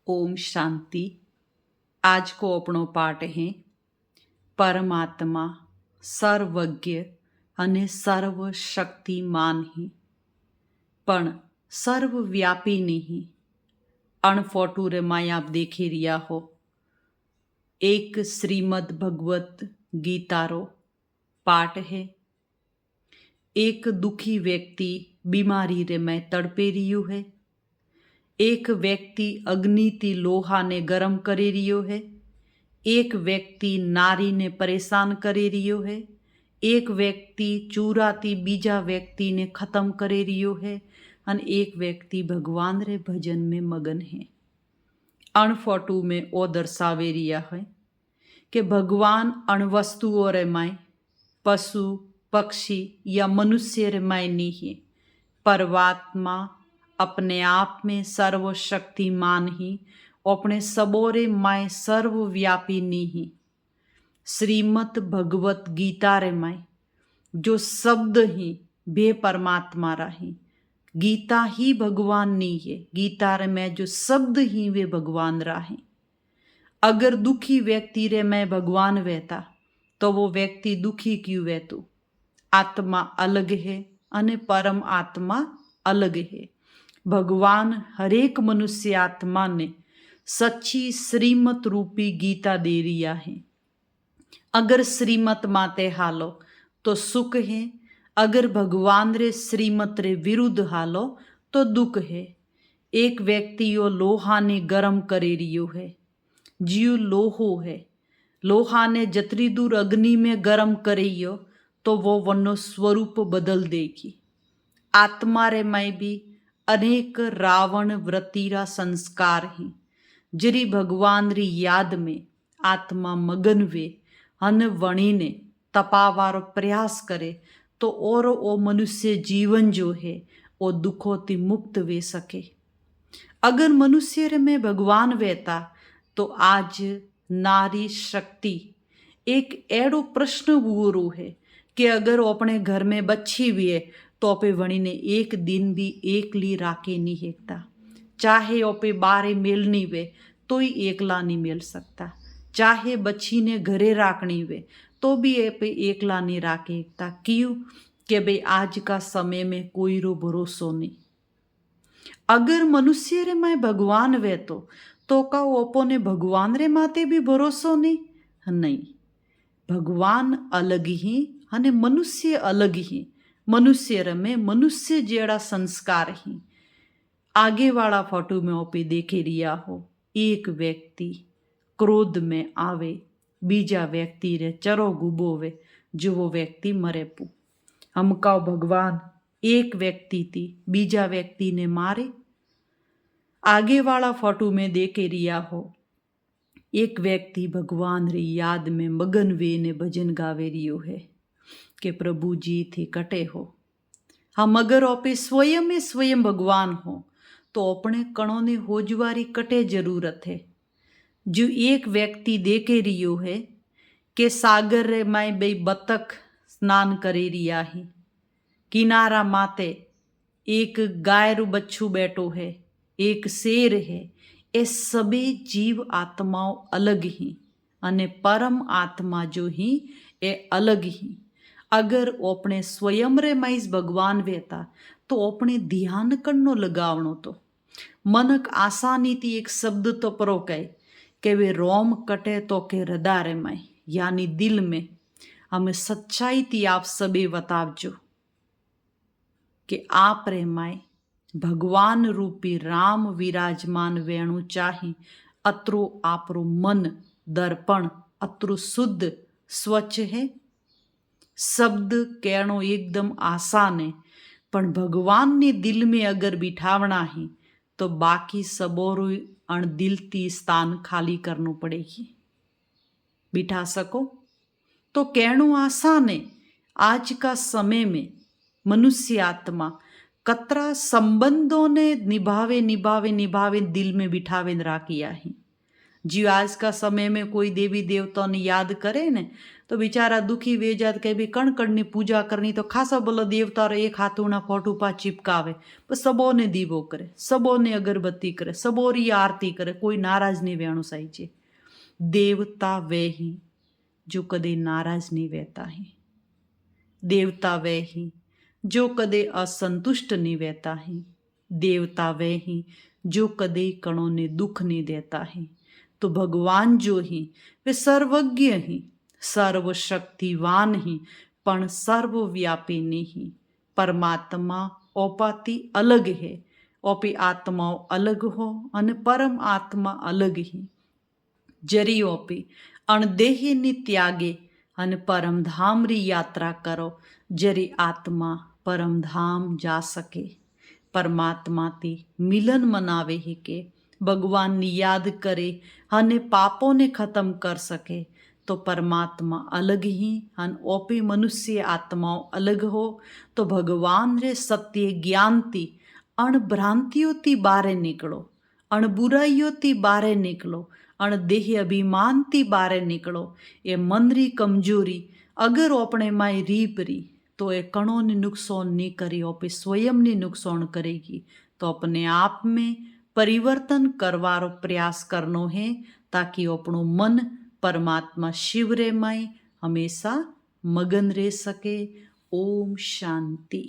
ओम शांति। आज को अपनो पाठ है परमात्मा सर्वज्ञ અને સર્વશક્તિમાન હી પણ સર્વવ્યાપી નહીં। अणफोटू रे माय आप देखे रिया हो एक श्रीमद् भगवत गीतारो पाठ है। एक दुखी व्यक्ति बीमारी रे मैं तड़पे रियो है। एक व्यक्ति अग्निती लोहा ने गरम करे रियो है। एक व्यक्ति नारी ने परेशान करे रियो है। एक व्यक्ति चूराती बीजा व्यक्ति ने खत्म करे रियो है और एक व्यक्ति भगवान रे भजन में मगन है। अणफोटू में ओ दर्शावे रिया है कि भगवान अणवस्तुओं रे माय पशु पक्षी या मनुष्य रे माय नहीं है। परमात्मा अपने आप में सर्वशक्तिमान ही अपने सबोरे माय सर्वव्यापी नहीं। श्रीमद् भगवत गीता रे माय जो शब्द ही बे परमात्मा रही। गीता ही भगवान नहीं है। गीता रे में जो शब्द ही वे भगवान रहे। अगर दुखी व्यक्ति रे में भगवान वहता तो वो व्यक्ति दुखी क्यों वहतु? आत्मा अलग है अने परम आत्मा अलग है। भगवान हरेक मनुष्य आत्मा ने सच्ची श्रीमत रूपी गीता दे रिया है। अगर श्रीमत माते हालो तो सुख है। अगर भगवान रे श्रीमत रे विरुद्ध हालो तो दुख है। एक व्यक्ति यो लोहा ने गरम करे रियो है। जियो लोहो है। लोहा ने जतरी दूर अग्नि में गरम करियो तो वो वनो स्वरूप बदल देगी। आत्मा रे में भी अनेक रावण वृत्तिरा संस्कार हैं। जरी भगवान री याद में आत्मा मगन वे अन वणी ने तपावारो प्रयास करे तो और ओ मनुष्य जीवन जो है वो दुखों मुक्त वे सके। अगर मनुष्य रे में भगवान वहता तो आज नारी शक्ति एक एड़ो प्रश्न बुरो है कि अगर वो अपने घर में बच्ची भी है तो अपे वणी ने एक दिन भी एकली राके नहीं हेकता। चाहे ओपे बारे मेल नहीं वे तो ही एकला नहीं मिल सकता। चाहे बच्ची ने घरे राखनी वे तो भी ए पे एकला नहीं राके एकता। क्यों कि भाई आज का समय में कोई रो भरोसो नहीं। अगर मनुष्य रे में भगवान वे तो का ओपो ने भगवान रे माते भी भरोसो नहीं। भगवान अलग ही अने मनुष्य अलग ही। मनुष्य रे में मनुष्य जेड़ा संस्कार ही। आगे वाला फोटो में ओपे देखे रिया हो एक व्यक्ति क्रोध में आवे बीजा व्यक्ति रे चरो गुबोवे जो वो व्यक्ति मरे पू। हम का भगवान एक व्यक्ति थी बीजा व्यक्ति ने मारे। आगे वाला फोटो में देखे रिया हो एक व्यक्ति भगवान री याद में मगन वे ने भजन गावे रियो है कि प्रभु जी थी कटे हो। हम अगर ओपे स्वयं भगवान हो तो अपने कणों ने होजवारी कटे जरूरत है। जो एक व्यक्ति देखे रियो है कि सागर रे माय बे बतख स्नान करे रिया ही। किनारा माते एक गाय रू बच्चू बैठो है। एक शेर है। ये सभी जीव आत्माओं अलग ही अने परम आत्मा जो ही ये अलग ही। अगर अपने स्वयं रे माइस भगवान वेता तो अपने ध्यान करनो लगावणो तो मनक आसानी थी एक शब्द तो परो कहे कि वे रोम कटे तो के हृदय रे माय यानी दिल में। हमें सच्चाई थी आप सबे बतावजो कि आप रे माय भगवान रूपी राम विराजमान वेणु चाहे अत्रो आपरो मन दर्पण अत्रो शुद्ध स्वच्छ है। शब्द कहणो एकदम आसान है पण भगवान ने दिल में अगर बिठावना है तो बाकी सबोरो अण दिलती स्थान खाली करनो पड़ेगी। बिठा सको तो कहणो आसान है। आज का समय में मनुष्य आत्मा कतरा संबंधों ने निभावे दिल में बिठावे राखिया है। जीव आज का समय में कोई देवी देवता ने याद करे ने तो बेचारा दुखी वे जात के भी कण कण ની પૂજા કરनी तो खासा बोलो देवता रे एक हाथों फोटो पा चिपकावे पर सबो ने दीवो करे, सबो ने अगरबत्ती करे, सबो री आरती करे, कोई नाराज नहीं वेणु साई छे। देवता वे ही जो कदे नाराज नहीं वहता है, देवता वे ही जो कदे असंतुष्ट नहीं वहता है, देवता वे ही जो कदे कणों ने दुख नहीं देता है। तो भगवान जो ही वे सर्वज्ञ ही, सर्वशक्तिवान ही, पण सर्वव्यापी नहीं। परमात्मा ओपाती अलग है, ओपी आत्माओं अलग हो अने परम आत्मा अलग ही। जरी ओपी अणदेहीनी त्यागे अने परमधाम री यात्रा करो, जरी आत्मा परमधाम जा सके। परमात्मा ती मिलन मनावे ही के भगवान नी याद करे अने पापों ने खत्म कर सके तो परमात्मा अलग ही अन ओपी मनुष्य आत्माओं अलग हो। तो भगवान रे सत्य ज्ञान ती अण भ्रांतियों ती बारे निकलो, अण बुराइयों ती बारे निकलो, अण देह अभिमान ती बारे निकलो। ये मन री कमजोरी अगर अपने माय रीप री तो ये कणों ने नुकसान नहीं करी, ओपे स्वयं ने नुकसान करेगी। तो अपने आप में परिवर्तन करवारो प्रयास करनो है ताकि अपनो मन परमात्मा शिव रे माय हमेशा मगन रह सके। ओम शांति।